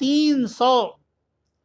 300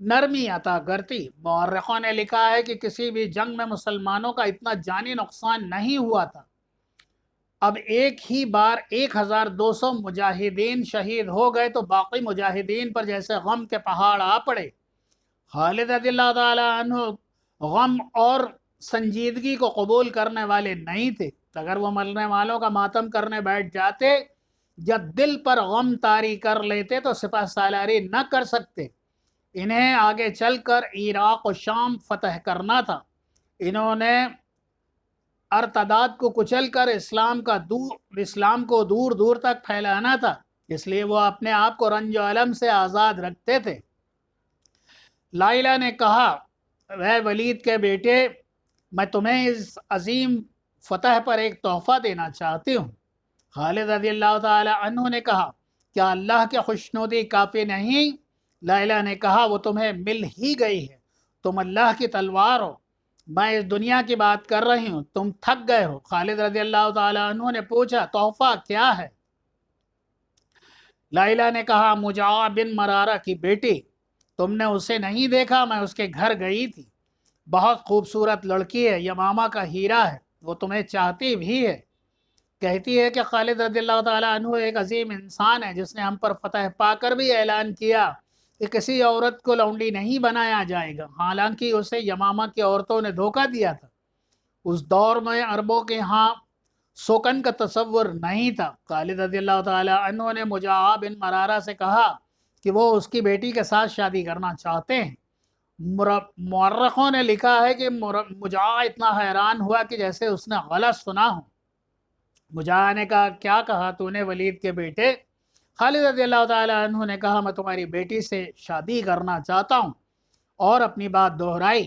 نرمی عطا کرتی۔ مورخوں نے لکھا ہے کہ کسی بھی جنگ میں مسلمانوں کا اتنا جانی نقصان نہیں ہوا تھا۔ اب ایک ہی بار 1200 مجاہدین شہید ہو گئے تو باقی مجاہدین پر جیسے غم کے پہاڑ آ پڑے۔ خالد رضی اللہ تعالی عنہ غم اور سنجیدگی کو قبول کرنے والے نہیں تھے۔ اگر وہ مرنے والوں کا ماتم کرنے بیٹھ جاتے یا دل پر غم طاری کر لیتے تو سپہ سالاری نہ کر سکتے۔ انہیں آگے چل کر عراق و شام فتح کرنا تھا۔ انہوں نے ارتداد کو کچل کر اسلام کو دور دور تک پھیلانا تھا، اس لیے وہ اپنے آپ کو رنج و علم سے آزاد رکھتے تھے۔ لائلہ نے کہا، اے ولید کے بیٹے، میں تمہیں اس عظیم فتح پر ایک تحفہ دینا چاہتی ہوں۔ خالد رضی اللہ تعالی عنہ نے کہا، کیا اللہ کی خوشنودی کافی نہیں؟ لائلہ نے کہا، وہ تمہیں مل ہی گئی ہے، تم اللہ کی تلوار ہو، میں اس دنیا کی بات کر رہی ہوں، تم تھک گئے ہو۔ خالد رضی اللہ تعالی عنہ نے پوچھا، تحفہ کیا ہے؟ لائلہ نے کہا، مجاع بن مرارہ کی بیٹی، تم نے اسے نہیں دیکھا؟ میں اس کے گھر گئی تھی، بہت خوبصورت لڑکی ہے، یمامہ کا ہیرا ہے، وہ تمہیں چاہتی بھی ہے۔ کہتی ہے کہ خالد رضی اللہ تعالیٰ عنہ ایک عظیم انسان ہے جس نے ہم پر فتح پا کر بھی اعلان کیا کہ کسی عورت کو لونڈی نہیں بنایا جائے گا، حالانکہ اسے یمامہ کی عورتوں نے دھوکہ دیا تھا۔ اس دور میں عربوں کے ہاں سوکن کا تصور نہیں تھا۔ خالد رضی اللہ تعالیٰ عنہ نے مجاع بن مرارہ سے کہا کہ وہ اس کی بیٹی کے ساتھ شادی کرنا چاہتے ہیں۔ مورخوں نے لکھا ہے کہ مجاع اتنا حیران ہوا کہ جیسے اس نے غلط سنا ہو۔ مجاع نے کہا، کیا کہا تو نے ولید کے بیٹے؟ خالد رضی اللہ تعالیٰ عنہ نے کہا، میں تمہاری بیٹی سے شادی کرنا چاہتا ہوں، اور اپنی بات دہرائی،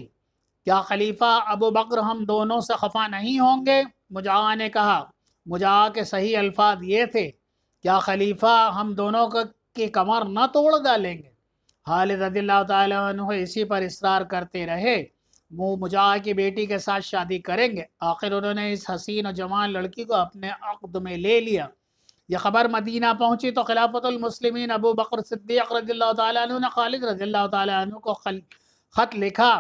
کیا خلیفہ ابو بکر ہم دونوں سے خفا نہیں ہوں گے؟ مجاع نے کہا، مجاع کے صحیح الفاظ یہ تھے، کیا خلیفہ ہم دونوں کی کمر نہ توڑ ڈالیں گے؟ خالد رضی اللہ تعالیٰ عنہ اسی پر اصرار کرتے رہے، وہ مجاع کی بیٹی کے ساتھ شادی کریں گے۔ آخر انہوں نے اس حسین و جوان لڑکی کو اپنے عقد میں لے لیا۔ یہ خبر مدینہ پہنچی تو خلافت المسلمین ابو بکر صدیق رضی اللہ تعالیٰ عنہ نے خالد رضی اللہ تعالیٰ عنہ کو خط لکھا،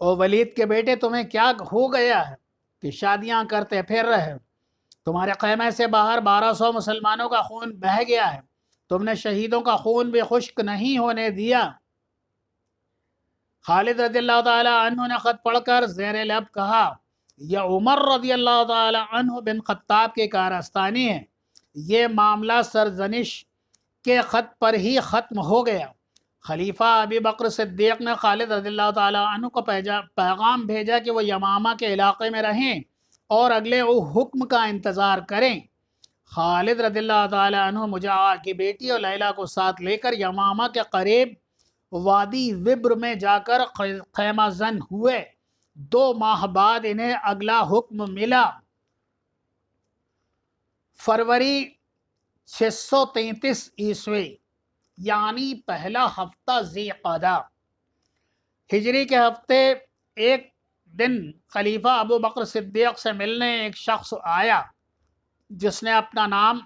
او ولید کے بیٹے، تمہیں کیا ہو گیا ہے کہ شادیاں کرتے پھر رہے؟ تمہارے خیمے سے باہر 1200 مسلمانوں کا خون بہہ گیا ہے، تم نے شہیدوں کا خون بھی خشک نہیں ہونے دیا۔ خالد رضی اللہ تعالی عنہ نے خط پڑھ کر زیر لب کہا، یہ عمر رضی اللہ تعالی عنہ بن خطاب کی کارستانی ہے، یہ معاملہ سرزنش کے خط پر ہی ختم ہو گیا۔ خلیفہ ابی بکر صدیق نے خالد رضی اللہ تعالی عنہ کو پیغام بھیجا کہ وہ یمامہ کے علاقے میں رہیں اور اگلے حکم کا انتظار کریں۔ خالد رضی اللہ تعالی عنہ مجاع کی بیٹی اور لیلہ کو ساتھ لے کر یمامہ کے قریب وادی وبر میں جا کر خیمہ زن ہوئے۔ 2 ماہ بعد انہیں اگلا حکم ملا۔ فروری 633 عیسوی یعنی پہلا ہفتہ ذی قعدہ ہجری کے ہفتے ایک دن خلیفہ ابو بکر صدیق سے ملنے ایک شخص آیا جس نے اپنا نام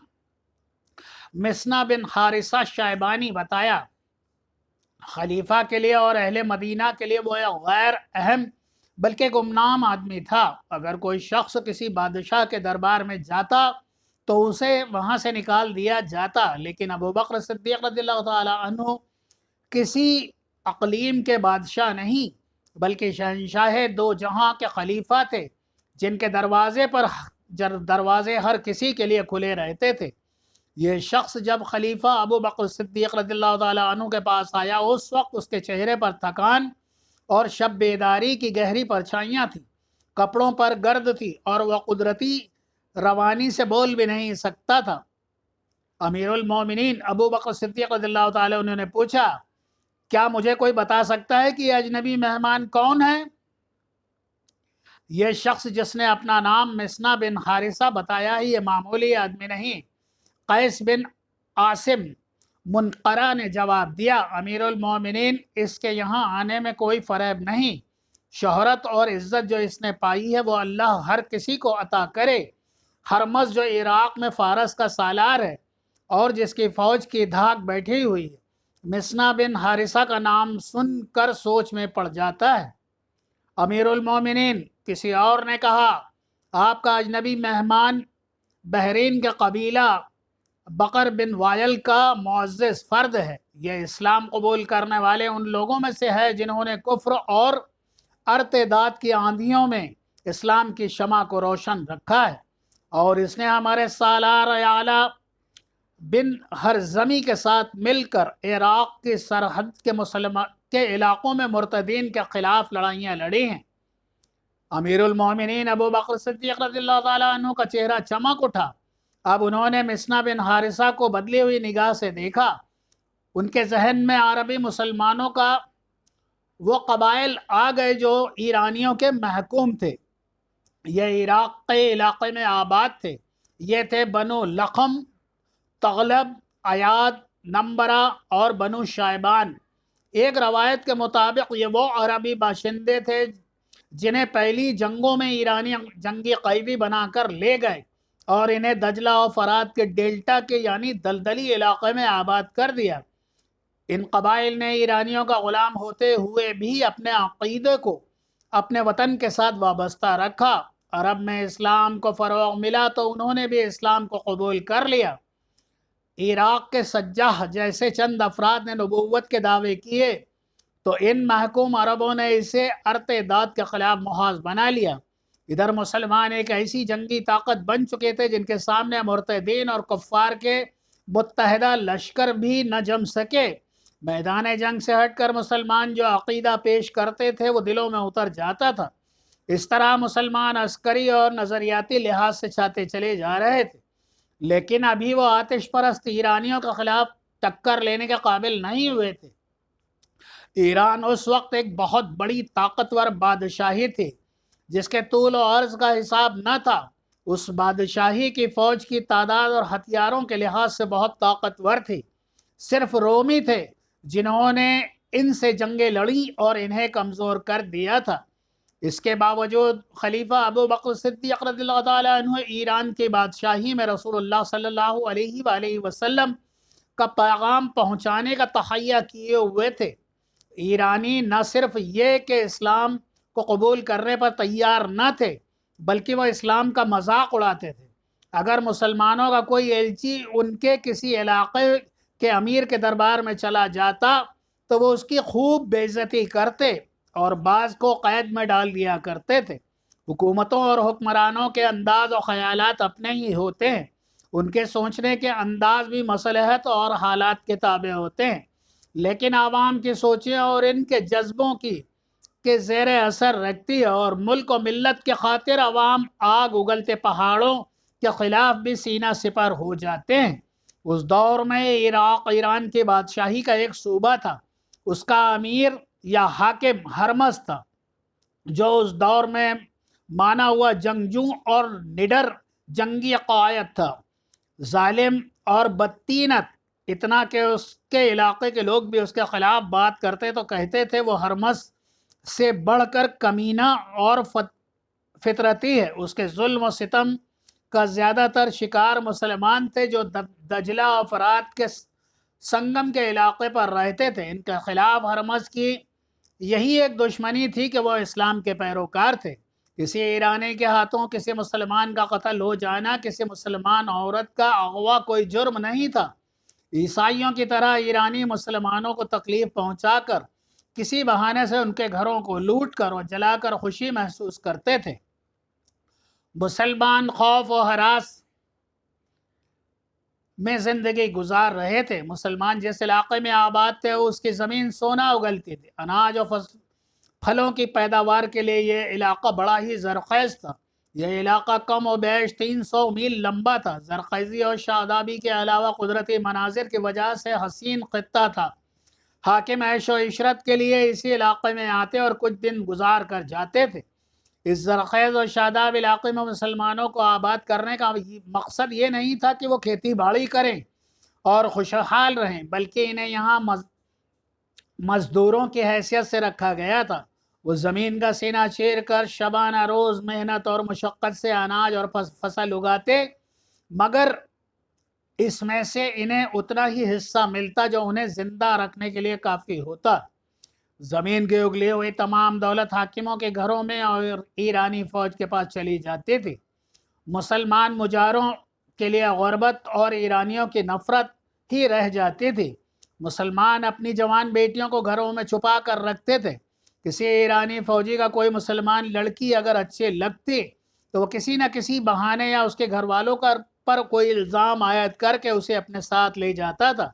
مسنا بن حارثہ شیبانی بتایا۔ خلیفہ کے لیے اور اہل مدینہ کے لیے وہ ایک غیر اہم بلکہ گمنام آدمی تھا۔ اگر کوئی شخص کسی بادشاہ کے دربار میں جاتا تو اسے وہاں سے نکال دیا جاتا، لیکن ابو بکر صدیق رضی اللہ تعالی عنہ کسی اقلیم کے بادشاہ نہیں بلکہ شہنشاہ 2 جہاں کے خلیفہ تھے، جن کے دروازے ہر کسی کے لیے کھلے رہتے تھے۔ یہ شخص جب خلیفہ ابو بکر صدیق رضی اللہ تعالیٰ عنہ کے پاس آیا، اس وقت اس کے چہرے پر تھکان اور شب بیداری کی گہری پرچھائیاں تھیں، کپڑوں پر گرد تھی اور وہ قدرتی روانی سے بول بھی نہیں سکتا تھا۔ امیر المومنین ابو بکر صدیق رضی اللہ تعالیٰ عنہ نے پوچھا، کیا مجھے کوئی بتا سکتا ہے کہ یہ اجنبی مہمان کون ہے؟ یہ شخص جس نے اپنا نام مسنا بن حارثہ بتایا ہی یہ معمولی آدمی نہیں، قیس بن عاصم منقرہ نے جواب دیا، امیر المومنین، اس کے یہاں آنے میں کوئی فریب نہیں، شہرت اور عزت جو اس نے پائی ہے وہ اللہ ہر کسی کو عطا کرے۔ ہرمز جو عراق میں فارس کا سالار ہے اور جس کی فوج کی دھاک بیٹھی ہوئی ہے، مسنا بن حارثہ کا نام سن کر سوچ میں پڑ جاتا ہے۔ امیر المومنین کسی اور نے کہا، آپ کا اجنبی مہمان بحرین کے قبیلہ بقر بن وائل کا معزز فرد ہے، یہ اسلام قبول کرنے والے ان لوگوں میں سے ہے جنہوں نے کفر اور ارتداد کی آندھیوں میں اسلام کی شمع کو روشن رکھا ہے، اور اس نے ہمارے سالار اعلیٰ بن ہرزمی کے ساتھ مل کر عراق کی سرحد کے علاقوں میں مرتدین کے خلاف لڑائیاں لڑی ہیں۔ امیر المومنین ابو بکر صدیق رضی اللہ تعالیٰ عنہ کا چہرہ چمک اٹھا۔ اب انہوں نے مسنا بن حارثہ کو بدلی ہوئی نگاہ سے دیکھا۔ ان کے ذہن میں عربی مسلمانوں کا وہ قبائل آ گئے جو ایرانیوں کے محکوم تھے، یہ عراق کے علاقے میں آباد تھے۔ یہ تھے بنو لخم، تغلب، ایاد، نمبرہ اور بنو شائبان۔ ایک روایت کے مطابق یہ وہ عربی باشندے تھے جنہیں پہلی جنگوں میں ایرانی جنگی قیدی بنا کر لے گئے اور انہیں دجلہ و فرات کے ڈیلٹا کے یعنی دلدلی علاقے میں آباد کر دیا۔ ان قبائل نے ایرانیوں کا غلام ہوتے ہوئے بھی اپنے عقیدے کو اپنے وطن کے ساتھ وابستہ رکھا۔ عرب میں اسلام کو فروغ ملا تو انہوں نے بھی اسلام کو قبول کر لیا۔ عراق کے سجاح جیسے چند افراد نے نبوت کے دعوے کیے تو ان محکوم عربوں نے اسے ارتداد کے خلاف محاذ بنا لیا۔ ادھر مسلمان ایک ایسی جنگی طاقت بن چکے تھے جن کے سامنے مرتدین اور کفار کے متحدہ لشکر بھی نہ جم سکے۔ میدان جنگ سے ہٹ کر مسلمان جو عقیدہ پیش کرتے تھے وہ دلوں میں اتر جاتا تھا۔ اس طرح مسلمان عسکری اور نظریاتی لحاظ سے چھاتے چلے جا رہے تھے، لیکن ابھی وہ آتش پرست ایرانیوں کے خلاف ٹکر لینے کے قابل نہیں ہوئے تھے۔ ایران اس وقت ایک بہت بڑی طاقتور بادشاہی تھی جس کے طول و عرض کا حساب نہ تھا۔ اس بادشاہی کی فوج کی تعداد اور ہتھیاروں کے لحاظ سے بہت طاقتور تھی۔ صرف رومی تھے جنہوں نے ان سے جنگیں لڑی اور انہیں کمزور کر دیا تھا۔ اس کے باوجود خلیفہ ابو بکر صدیق رضی اللہ تعالیٰ عنہ ایران کی بادشاہی میں رسول اللہ صلی اللہ علیہ وآلہ وسلم کا پیغام پہنچانے کا تہیہ کیے ہوئے تھے۔ ایرانی نہ صرف یہ کہ اسلام کو قبول کرنے پر تیار نہ تھے بلکہ وہ اسلام کا مذاق اڑاتے تھے۔ اگر مسلمانوں کا کوئی ایلچی ان کے کسی علاقے کے امیر کے دربار میں چلا جاتا تو وہ اس کی خوب بے عزتی کرتے اور بعض کو قید میں ڈال دیا کرتے تھے۔ حکومتوں اور حکمرانوں کے انداز و خیالات اپنے ہی ہوتے ہیں، ان کے سوچنے کے انداز بھی مصلحت اور حالات کے تابع ہوتے ہیں، لیکن عوام کی سوچیں اور ان کے جذبوں کے زیر اثر رکھتی ہے، اور ملک و ملت کے خاطر عوام آگ اگلتے پہاڑوں کے خلاف بھی سینہ سپر ہو جاتے ہیں۔ اس دور میں عراق ایران کی بادشاہی کا ایک صوبہ تھا۔ اس کا امیر یا حاکم ہرمز تھا، جو اس دور میں مانا ہوا جنگجو اور نڈر جنگی قائد تھا، ظالم اور بدطینت، اتنا کہ اس کے علاقے کے لوگ بھی اس کے خلاف بات کرتے تو کہتے تھے وہ ہرمز سے بڑھ کر کمینہ اور فطرتی ہے۔ اس کے ظلم و ستم کا زیادہ تر شکار مسلمان تھے جو دجلہ و فرات کے سنگم کے علاقے پر رہتے تھے۔ ان کے خلاف ہرمز کی یہی ایک دشمنی تھی کہ وہ اسلام کے پیروکار تھے۔ کسی ایرانی کے ہاتھوں کسی مسلمان کا قتل ہو جانا، کسی مسلمان عورت کا اغوا کوئی جرم نہیں تھا۔ عیسائیوں کی طرح ایرانی مسلمانوں کو تکلیف پہنچا کر کسی بہانے سے ان کے گھروں کو لوٹ کر اور جلا کر خوشی محسوس کرتے تھے۔ مسلمان خوف و ہراس میں زندگی گزار رہے تھے۔ مسلمان جس علاقے میں آباد تھے اس کی زمین سونا اگلتی تھی۔ اناج و پھلوں کی پیداوار کے لیے یہ علاقہ بڑا ہی زرخیز تھا۔ یہ علاقہ کم و بیش 300 میل لمبا تھا۔ زرخیزی اور شادابی کے علاوہ قدرتی مناظر کی وجہ سے حسین خطہ تھا۔ حاکم عیش و عشرت کے لیے اسی علاقے میں آتے اور کچھ دن گزار کر جاتے تھے۔ اس زرخیز اور شاداب علاقے میں مسلمانوں کو آباد کرنے کا مقصد یہ نہیں تھا کہ وہ کھیتی باڑی کریں اور خوشحال رہیں، بلکہ انہیں یہاں مزدوروں کی حیثیت سے رکھا گیا تھا۔ وہ زمین کا سینہ چیر کر شبانہ روز محنت اور مشقت سے اناج اور فصل اگاتے، مگر اس میں سے انہیں اتنا ہی حصہ ملتا جو انہیں زندہ رکھنے کے لیے کافی ہوتا۔ زمین کے اگلی ہوئی تمام دولت حاکموں کے گھروں میں اور ایرانی فوج کے پاس چلی جاتی تھی۔ مسلمان مجاروں کے لیے غربت اور ایرانیوں کی نفرت ہی رہ جاتی تھی۔ مسلمان اپنی جوان بیٹیوں کو گھروں میں چھپا کر رکھتے تھے۔ کسی ایرانی فوجی کا کوئی مسلمان لڑکی اگر اچھی لگتی تو وہ کسی نہ کسی بہانے یا اس کے گھر والوں پر کوئی الزام عائد کر کے اسے اپنے ساتھ لے جاتا تھا۔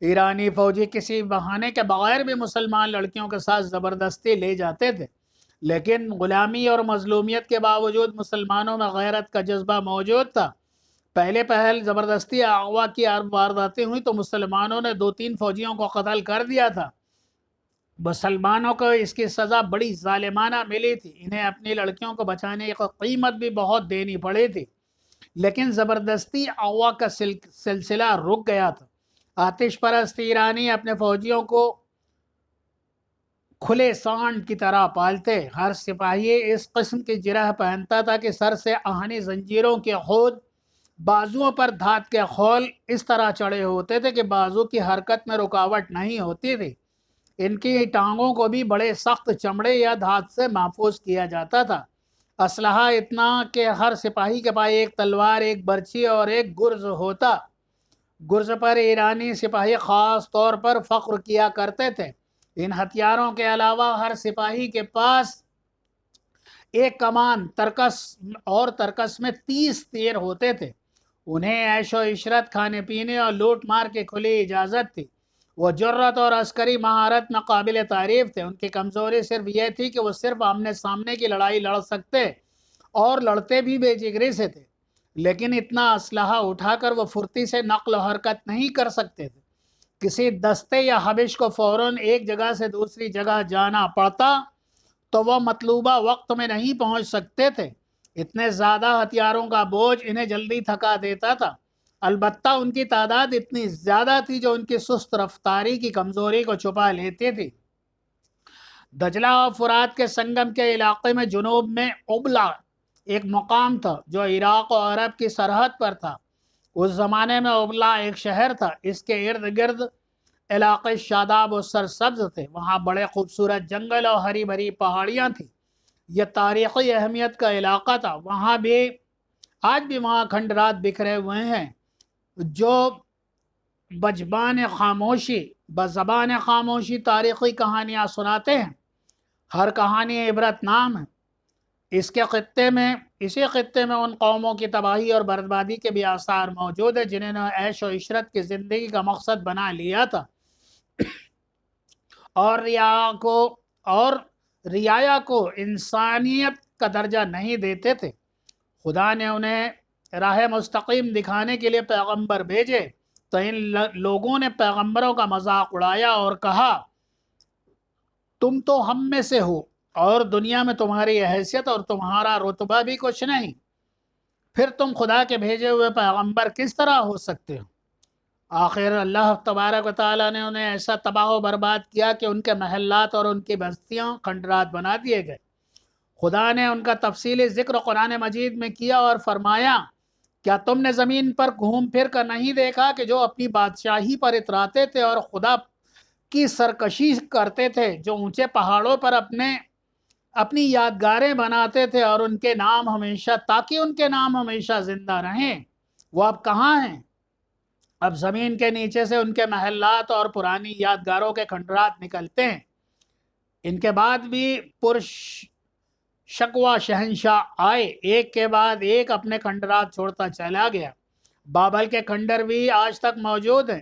ایرانی فوجی کسی بہانے کے بغیر بھی مسلمان لڑکیوں کے ساتھ زبردستی لے جاتے تھے، لیکن غلامی اور مظلومیت کے باوجود مسلمانوں میں غیرت کا جذبہ موجود تھا۔ پہلے پہل زبردستی اغوا کی وارداتیں ہوئی تو مسلمانوں نے 2-3 فوجیوں کو قتل کر دیا تھا۔ مسلمانوں کو اس کی سزا بڑی ظالمانہ ملی تھی۔ انہیں اپنی لڑکیوں کو بچانے کی قیمت بھی بہت دینی پڑی تھی، لیکن زبردستی اغوا کا سلسلہ رک گیا تھا۔ آتش پرست ایرانی اپنے فوجیوں کو کھلے سانڈ کی طرح پالتے۔ ہر سپاہی اس قسم کی جرح پہنتا تھا کہ سر سے آہنی زنجیروں کے خود، بازوؤں پر دھات کے خول اس طرح چڑھے ہوتے تھے کہ بازو کی حرکت میں رکاوٹ نہیں ہوتی تھی۔ ان کی ٹانگوں کو بھی بڑے سخت چمڑے یا دھات سے محفوظ کیا جاتا تھا۔ اسلحہ اتنا کہ ہر سپاہی کے پاس ایک تلوار، ایک برچھی اور ایک گرز ہوتا۔ گرز پر ایرانی سپاہی خاص طور پر فخر کیا کرتے تھے۔ ان ہتھیاروں کے علاوہ ہر سپاہی کے پاس ایک کمان، ترکس میں 30 تیر ہوتے تھے۔ انہیں عیش و عشرت، کھانے پینے اور لوٹ مار کی کھلی اجازت تھی۔ وہ جرت اور عسکری مہارت میں قابل تعریف تھے۔ ان کی کمزوری صرف یہ تھی کہ وہ صرف آمنے سامنے کی لڑائی لڑ سکتے اور لڑتے بھی بے جگری سے تھے، لیکن اتنا اسلحہ اٹھا کر وہ پھرتی سے نقل و حرکت نہیں کر سکتے تھے۔ کسی دستے یا حبش کو فوراً ایک جگہ سے دوسری جگہ جانا پڑتا تو وہ مطلوبہ وقت میں نہیں پہنچ سکتے تھے۔ اتنے زیادہ ہتھیاروں کا بوجھ انہیں جلدی تھکا دیتا تھا۔ البتہ ان کی تعداد اتنی زیادہ تھی جو ان کی سست رفتاری کی کمزوری کو چھپا لیتی تھی۔ دجلہ اور فرات کے سنگم کے علاقے میں جنوب میں ابلا ایک مقام تھا جو عراق و عرب کی سرحد پر تھا۔ اس زمانے میں ابلا ایک شہر تھا۔ اس کے ارد گرد علاقے شاداب و سرسبز تھے۔ وہاں بڑے خوبصورت جنگل اور ہری بھری پہاڑیاں تھیں۔ یہ تاریخی اہمیت کا علاقہ تھا۔ آج بھی وہاں کھنڈرات بکھرے ہوئے ہیں جو بزبان خاموشی تاریخی کہانیاں سناتے ہیں۔ ہر کہانی عبرت نام ہے۔ اسی خطے میں ان قوموں کی تباہی اور بربادی کے بھی آثار موجود ہیں جنہوں نے عیش و عشرت کی زندگی کا مقصد بنا لیا تھا اور رعایا کو انسانیت کا درجہ نہیں دیتے تھے۔ خدا نے انہیں راہ مستقیم دکھانے کے لیے پیغمبر بھیجے تو ان لوگوں نے پیغمبروں کا مذاق اڑایا اور کہا، تم تو ہم میں سے ہو اور دنیا میں تمہاری حیثیت اور تمہارا رتبہ بھی کچھ نہیں، پھر تم خدا کے بھیجے ہوئے پیغمبر کس طرح ہو سکتے ہو؟ آخر اللہ تبارک و تعالیٰ نے انہیں ایسا تباہ و برباد کیا کہ ان کے محلات اور ان کی بستیاں کھنڈرات بنا دیے گئے۔ خدا نے ان کا تفصیلی ذکر قرآن مجید میں کیا اور فرمایا، کیا تم نے زمین پر گھوم پھر کر نہیں دیکھا کہ جو اپنی بادشاہی پر اتراتے تھے اور خدا کی سرکشی کرتے تھے، جو اونچے پہاڑوں پر اپنی یادگاریں بناتے تھے اور تاکہ ان کے نام ہمیشہ زندہ رہیں، وہ اب کہاں ہیں؟ اب زمین کے نیچے سے ان کے محلات اور پرانی یادگاروں کے کھنڈرات نکلتے ہیں۔ ان کے بعد بھی شکوہ شہنشاہ آئے، ایک کے بعد ایک اپنے کھنڈرات چھوڑتا چلا گیا۔ بابل کے کھنڈر بھی آج تک موجود ہیں۔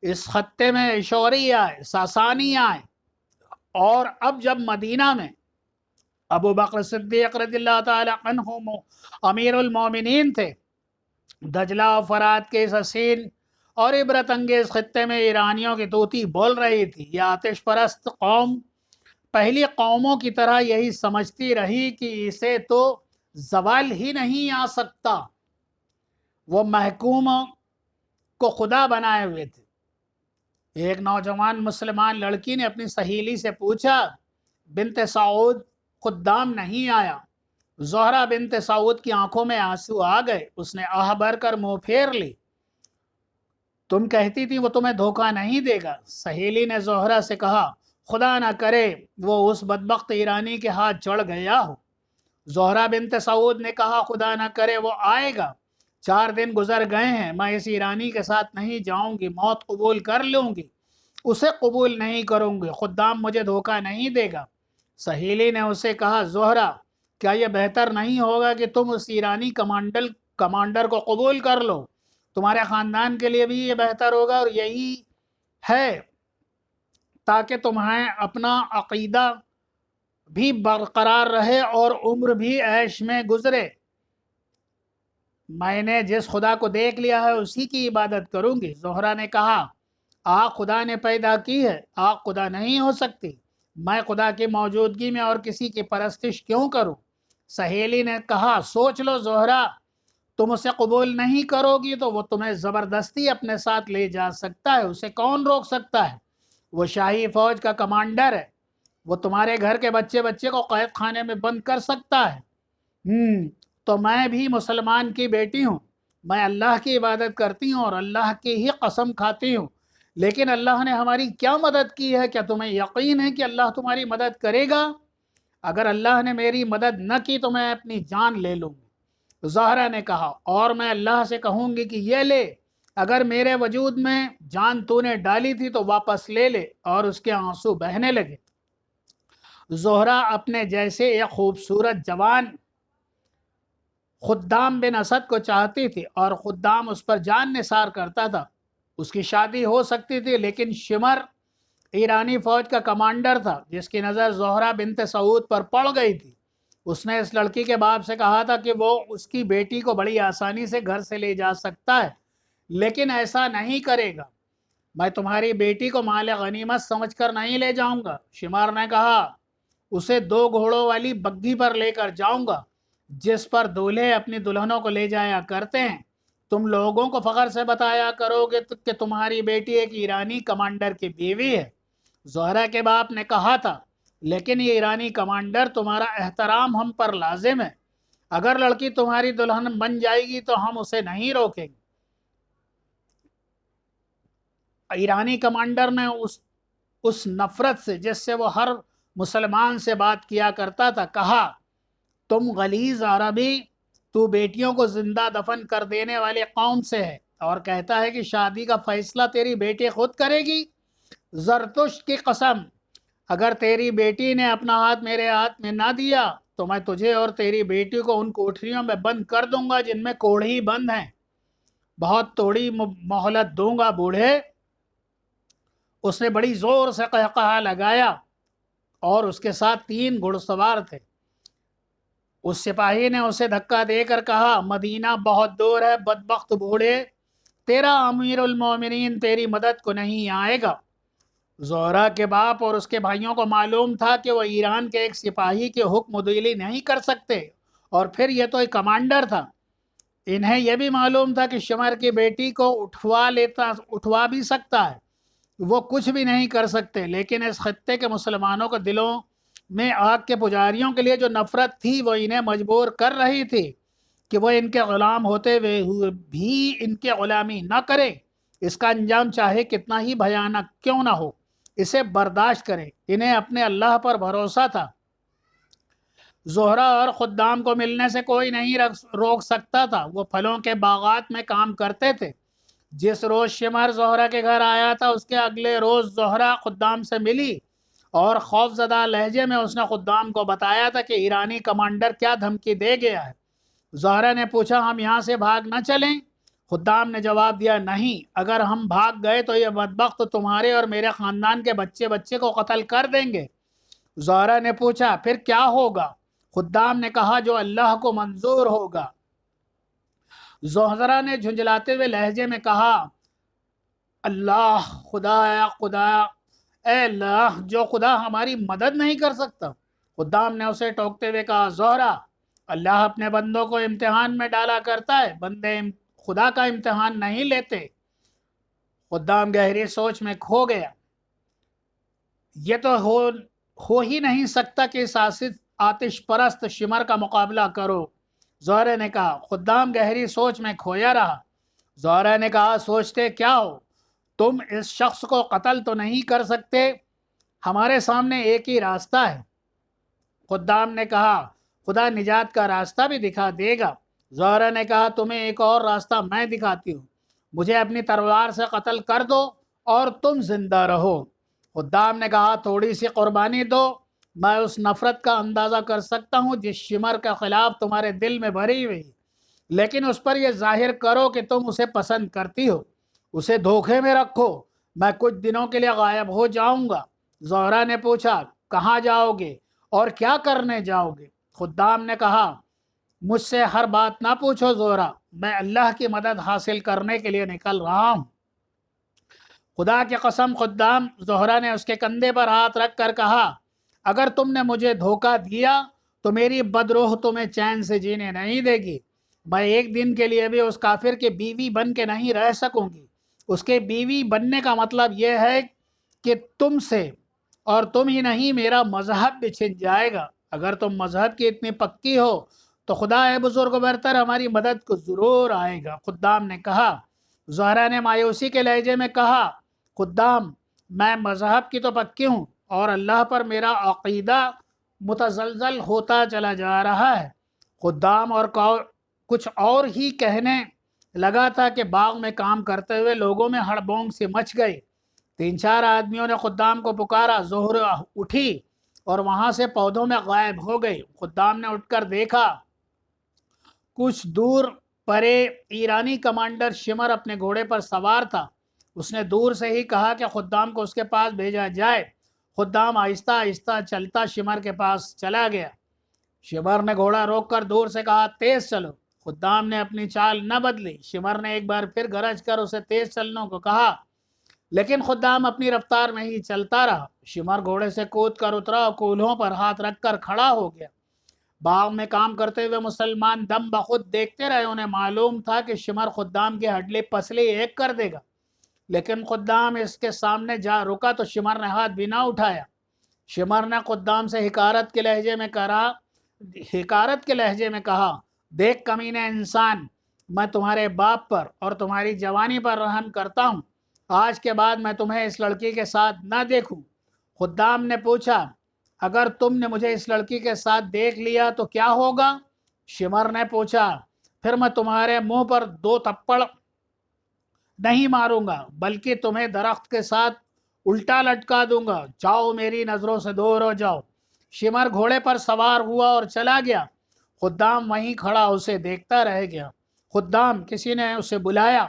اس خطے میں اشوری آئے، ساسانی آئے، اور اب جب مدینہ میں ابو بکر صدیق رضی اللہ تعالی عنہ امیر المومنین تھے، دجلہ و فرات کے اس حسین اور عبرت انگیز خطے میں ایرانیوں کی طوطی بول رہی تھی۔ یہ آتش پرست قوم پہلی قوموں کی طرح یہی سمجھتی رہی کہ اسے تو زوال ہی نہیں آ سکتا۔ وہ محکوم کو خدا بنائے ہوئے تھے۔ ایک نوجوان مسلمان لڑکی نے اپنی سہیلی سے پوچھا، بنت سعود خدام نہیں آیا؟ زہرہ بنت سعود کی آنکھوں میں آنسو آ گئے۔ اس نے آہ بھر کر منہ پھیر لی تم کہتی تھی وہ تمہیں دھوکہ نہیں دے گا۔ سہیلی نے زہرہ سے کہا خدا نہ کرے وہ اس بدبخت ایرانی کے ہاتھ چڑھ گیا ہو۔ زہرہ بنت سعود نے کہا خدا نہ کرے وہ آئے گا، 4 دن گزر گئے ہیں، میں اس ایرانی کے ساتھ نہیں جاؤں گی، موت قبول کر لوں گی، اسے قبول نہیں کروں گی، خدام مجھے دھوکہ نہیں دے گا۔ سہیلی نے اسے کہا زہرہ کیا یہ بہتر نہیں ہوگا کہ تم اس ایرانی کمانڈر کو قبول کر لو؟ تمہارے خاندان کے لیے بھی یہ بہتر ہوگا، اور یہی ہے تاکہ تمہیں اپنا عقیدہ بھی برقرار رہے اور عمر بھی عیش میں گزرے۔ میں نے جس خدا کو دیکھ لیا ہے اسی کی عبادت کروں گی۔ زہرہ نے کہا آگ خدا نے پیدا کی ہے، آگ خدا نہیں ہو سکتی، میں خدا کی موجودگی میں اور کسی کی پرستش کیوں کروں؟ سہیلی نے کہا سوچ لو زہرہ، تم اسے قبول نہیں کرو گی تو وہ تمہیں زبردستی اپنے ساتھ لے جا سکتا ہے، اسے کون روک سکتا ہے؟ وہ شاہی فوج کا کمانڈر ہے، وہ تمہارے گھر کے بچے کو قید خانے میں بند کر سکتا ہے۔ تو میں بھی مسلمان کی بیٹی ہوں، میں اللہ کی عبادت کرتی ہوں اور اللہ کی ہی قسم کھاتی ہوں، لیکن اللہ نے ہماری کیا مدد کی ہے؟ کیا تمہیں یقین ہے کہ اللہ تمہاری مدد کرے گا؟ اگر اللہ نے میری مدد نہ کی تو میں اپنی جان لے لوں گی۔ زہرہ نے کہا اور میں اللہ سے کہوں گی کہ یہ لے، اگر میرے وجود میں جان تو نے ڈالی تھی تو واپس لے لے، اور اس کے آنسو بہنے لگے۔ زہرہ اپنے جیسے ایک خوبصورت جوان خدام بن اسد کو چاہتی تھی اور خدام اس پر جان نثار کرتا تھا۔ اس کی شادی ہو سکتی تھی، لیکن شمر ایرانی فوج کا کمانڈر تھا جس کی نظر زہرہ بنت سعود پر پڑ گئی تھی۔ اس نے اس لڑکی کے باپ سے کہا تھا کہ وہ اس کی بیٹی کو بڑی آسانی سے گھر سے لے جا سکتا ہے، لیکن ایسا نہیں کرے گا، میں تمہاری بیٹی کو مال غنیمت سمجھ کر نہیں لے جاؤں گا۔ شمر نے کہا اسے 2 گھوڑوں والی بگھی پر لے کر جاؤں گا جس پر دولہے اپنی دلہنوں کو لے جایا کرتے ہیں، تم لوگوں کو فخر سے بتایا کرو گے کہ تمہاری بیٹی ایک ایرانی کمانڈر کی بیوی ہے۔ زہرہ کے باپ نے کہا تھا لیکن یہ ایرانی کمانڈر تمہارا احترام ہم پر لازم ہے، اگر لڑکی تمہاری دلہن بن جائے گی تو ہم اسے نہیں روکیں گے۔ ایرانی کمانڈر نے اس نفرت سے جس سے وہ ہر مسلمان سے بات کیا کرتا تھا کہا تم غلیظ عربی، تو بیٹیوں کو زندہ دفن کر دینے والے قوم سے ہے اور کہتا ہے کہ شادی کا فیصلہ تیری بیٹی خود کرے گی۔ زرتشت کی قسم، اگر تیری بیٹی نے اپنا ہاتھ میرے ہاتھ میں نہ دیا تو میں تجھے اور تیری بیٹی کو ان کوٹریوں میں بند کر دوں گا جن میں کوڑھی بند ہیں، بہت تھوڑی مہلت دوں گا بوڑھے۔ اس نے بڑی زور سے قہقہا لگایا اور اس کے ساتھ 3 گھڑ سوار تھے۔ اس سپاہی نے اسے دھکا دے کر کہا مدینہ بہت دور ہے بدبخت بوڑھے، تیرا امیر المومنین تیری مدد کو نہیں آئے گا۔ زہرہ کے باپ اور اس کے بھائیوں کو معلوم تھا کہ وہ ایران کے ایک سپاہی کے حکم دلی نہیں کر سکتے، اور پھر یہ تو ایک کمانڈر تھا۔ انہیں یہ بھی معلوم تھا کہ شمر کی بیٹی کو اٹھوا بھی سکتا ہے، وہ کچھ بھی نہیں کر سکتے، لیکن اس خطے کے مسلمانوں کے دلوں میں آگ کے پجاریوں کے لیے جو نفرت تھی وہ انہیں مجبور کر رہی تھی کہ وہ ان کے غلام ہوتے ہوئے بھی ان کے غلامی نہ کریں، اس کا انجام چاہے کتنا ہی بھیانک کیوں نہ ہو اسے برداشت کریں۔ انہیں اپنے اللہ پر بھروسہ تھا، زہرہ اور خدام کو ملنے سے کوئی نہیں روک سکتا تھا۔ وہ پھلوں کے باغات میں کام کرتے تھے۔ جس روز شمر زہرہ کے گھر آیا تھا اس کے اگلے روز زہرہ خدام سے ملی اور خوف زدہ لہجے میں اس نے خدام کو بتایا تھا کہ ایرانی کمانڈر کیا دھمکی دے گیا ہے۔ زہرہ نے پوچھا ہم یہاں سے بھاگ نہ چلیں؟ خدام نے جواب دیا نہیں، اگر ہم بھاگ گئے تو یہ بدبخت تمہارے اور میرے خاندان کے بچے کو قتل کر دیں گے۔ زہرہ نے پوچھا پھر کیا ہوگا؟ خدام نے کہا جو اللہ کو منظور ہوگا۔ زہرہ نے جھنجھلاتے ہوئے لہجے میں کہا اللہ، خدا اے اللہ، جو خدا ہماری مدد نہیں کر سکتا۔ خدام نے اسے ٹوکتے ہوئے کہا زہرہ، اللہ اپنے بندوں کو امتحان میں ڈالا کرتا ہے، بندے خدا کا امتحان نہیں لیتے۔ خدام گہری سوچ میں کھو گیا۔ یہ تو ہو ہی نہیں سکتا کہ اس آتش پرست شمر کا مقابلہ کرو، زہرہ نے کہا۔ خدام گہری سوچ میں کھویا رہا۔ زہرا نے کہا سوچتے کیا ہو، تم اس شخص کو قتل تو نہیں کر سکتے، ہمارے سامنے ایک ہی راستہ ہے۔ خدام نے کہا خدا نجات کا راستہ بھی دکھا دے گا۔ زہرا نے کہا تمہیں ایک اور راستہ میں دکھاتی ہوں، مجھے اپنی تلوار سے قتل کر دو اور تم زندہ رہو۔ خدام نے کہا تھوڑی سی قربانی دو، میں اس نفرت کا اندازہ کر سکتا ہوں جس شمر کے خلاف تمہارے دل میں بھری ہوئی، لیکن اس پر یہ ظاہر کرو کہ تم اسے پسند کرتی ہو، اسے دھوکے میں رکھو، میں کچھ دنوں کے لیے غائب ہو جاؤں گا۔ زہرا نے پوچھا کہاں جاؤ گے اور کیا کرنے جاؤ گے؟ خدام نے کہا مجھ سے ہر بات نہ پوچھو زہرا، میں اللہ کی مدد حاصل کرنے کے لیے نکل رہا ہوں۔ خدا کی قسم، خدام زہرا نے اس کے کندھے پر ہاتھ رکھ کر کہا اگر تم نے مجھے دھوکہ دیا تو میری بدروح تمہیں چین سے جینے نہیں دے گی، میں ایک دن کے لیے بھی اس کافر کی بیوی بن کے نہیں رہ سکوں گی۔ اس کے بیوی بننے کا مطلب یہ ہے کہ تم سے اور تم ہی نہیں میرا مذہب بھی چھن جائے گا۔ اگر تم مذہب کی اتنی پکی ہو تو خدا ہے بزرگ برتر ہماری مدد کو ضرور آئے گا۔ خدام نے کہا، زہرا نے مایوسی کے لہجے میں کہا خدام میں مذہب کی تو پکی ہوں اور اللہ پر میرا عقیدہ متزلزل ہوتا چلا جا رہا ہے۔ خدام اور کچھ اور ہی کہنے لگا تھا کہ باغ میں کام کرتے ہوئے لوگوں میں ہڑبونگ سی مچ گئی۔ 3-4 آدمیوں نے خدام کو پکارا، زہرا اٹھی اور وہاں سے پودوں میں غائب ہو گئی۔ خدام نے اٹھ کر دیکھا کچھ دور پرے ایرانی کمانڈر شمر اپنے گھوڑے پر سوار تھا۔ اس نے دور سے ہی کہا کہ خدام کو اس کے پاس بھیجا جائے۔ خدام آہستہ آہستہ چلتا شمر کے پاس چلا گیا۔ شمر نے گھوڑا روک کر دور سے کہا تیز چلو۔ خدام نے اپنی چال نہ بدلی۔ شمر نے ایک بار پھر گرج کر اسے تیز چلنے کو کہا، لیکن خدام اپنی رفتار میں ہی چلتا رہا۔ شمر گھوڑے سے کود کر اترا اور کولہوں پر ہاتھ رکھ کر کھڑا ہو گیا۔ باغ میں کام کرتے ہوئے مسلمان دم بخود دیکھتے رہے، انہیں معلوم تھا کہ شمر خدام کی ہڈلی پسلی ایک کر دے گا، لیکن خدام اس کے سامنے جا رکا تو شمر نے ہاتھ بھی نہ اٹھایا۔ شمر نے خدام سے حقارت کے لہجے میں کہا دیکھ کمینے انسان، میں تمہارے باپ پر اور تمہاری جوانی پر رحم کرتا ہوں، آج کے بعد میں تمہیں اس لڑکی کے ساتھ نہ دیکھوں۔ خدام نے پوچھا اگر تم نے مجھے اس لڑکی کے ساتھ دیکھ لیا تو کیا ہوگا؟ شمر نے پوچھا پھر میں تمہارے منہ پر 2 تھپڑ نہیں ماروں گا بلکہ تمہیں درخت کے ساتھ الٹا لٹکا دوں گا، جاؤ میری نظروں سے دور ہو جاؤ۔ شمر گھوڑے پر سوار ہوا اور چلا گیا۔ خدام وہیں کھڑا اسے دیکھتا رہ گیا۔ خدام کسی نے اسے بلایا،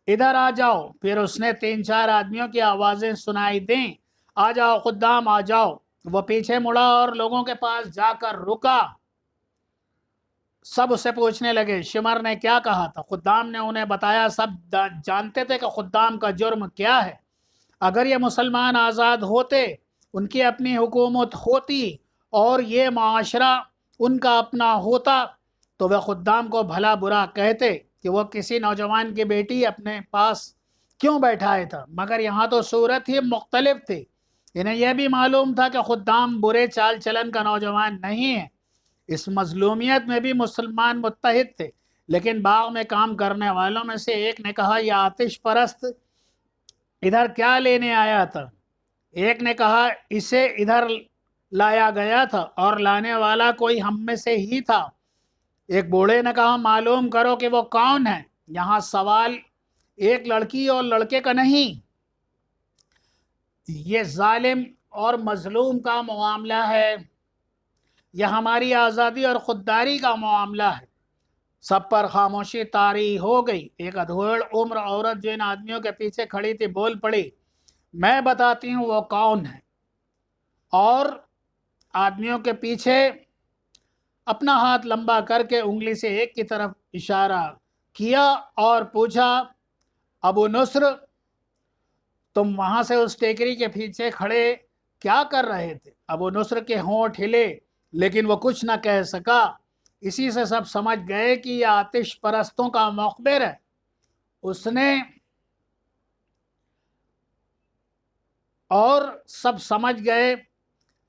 ادھر آ جاؤ۔ پھر اس نے 3-4 آدمیوں کی آوازیں سنائی دیں، آ جاؤ خدام آ جاؤ۔ وہ پیچھے مڑا اور لوگوں کے پاس جا کر رکا۔ سب اسے پوچھنے لگے شمر نے کیا کہا تھا۔ خدام نے انہیں بتایا۔ سب جانتے تھے کہ خدام کا جرم کیا ہے۔ اگر یہ مسلمان آزاد ہوتے، ان کی اپنی حکومت ہوتی اور یہ معاشرہ ان کا اپنا ہوتا تو وہ خدام کو بھلا برا کہتے کہ وہ کسی نوجوان کی بیٹی اپنے پاس کیوں بیٹھائے تھا، مگر یہاں تو صورت ہی مختلف تھی۔ انہیں یہ بھی معلوم تھا کہ خدام برے چال چلن کا نوجوان نہیں ہے۔ اس مظلومیت میں بھی مسلمان متحد تھے، لیکن باغ میں کام کرنے والوں میں سے ایک نے کہا یہ آتش پرست ادھر کیا لینے آیا تھا؟ ایک نے کہا اسے ادھر لایا گیا تھا اور لانے والا کوئی ہم میں سے ہی تھا۔ ایک بوڑھے نے کہا معلوم کرو کہ وہ کون ہے، یہاں سوال ایک لڑکی اور لڑکے کا نہیں، یہ ظالم اور مظلوم کا معاملہ ہے، یہ ہماری آزادی اور خودداری کا معاملہ ہے۔ سب پر خاموشی طاری ہو گئی۔ ایک ادھیڑ عمر عورت جو ان آدمیوں کے پیچھے کھڑی تھی بول پڑی، میں بتاتی ہوں وہ کون ہے، اور آدمیوں کے پیچھے اپنا ہاتھ لمبا کر کے انگلی سے ایک کی طرف اشارہ کیا اور پوچھا ابو نصر تم وہاں سے اس ٹیکری کے پیچھے کھڑے کیا کر رہے تھے؟ ابو نصر کے ہونٹ ہلے لیکن وہ کچھ نہ کہہ سکا۔ اسی سے سب سمجھ گئے کہ یہ آتش پرستوں کا مخبر ہے۔ اس نے اور سب سمجھ گئے،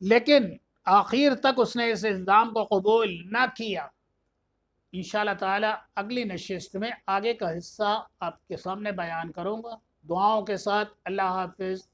لیکن آخر تک اس نے اس الزام کو قبول نہ کیا۔ انشاءاللہ تعالی اگلی نشست میں آگے کا حصہ آپ کے سامنے بیان کروں گا۔ دعاؤں کے ساتھ اللہ حافظ۔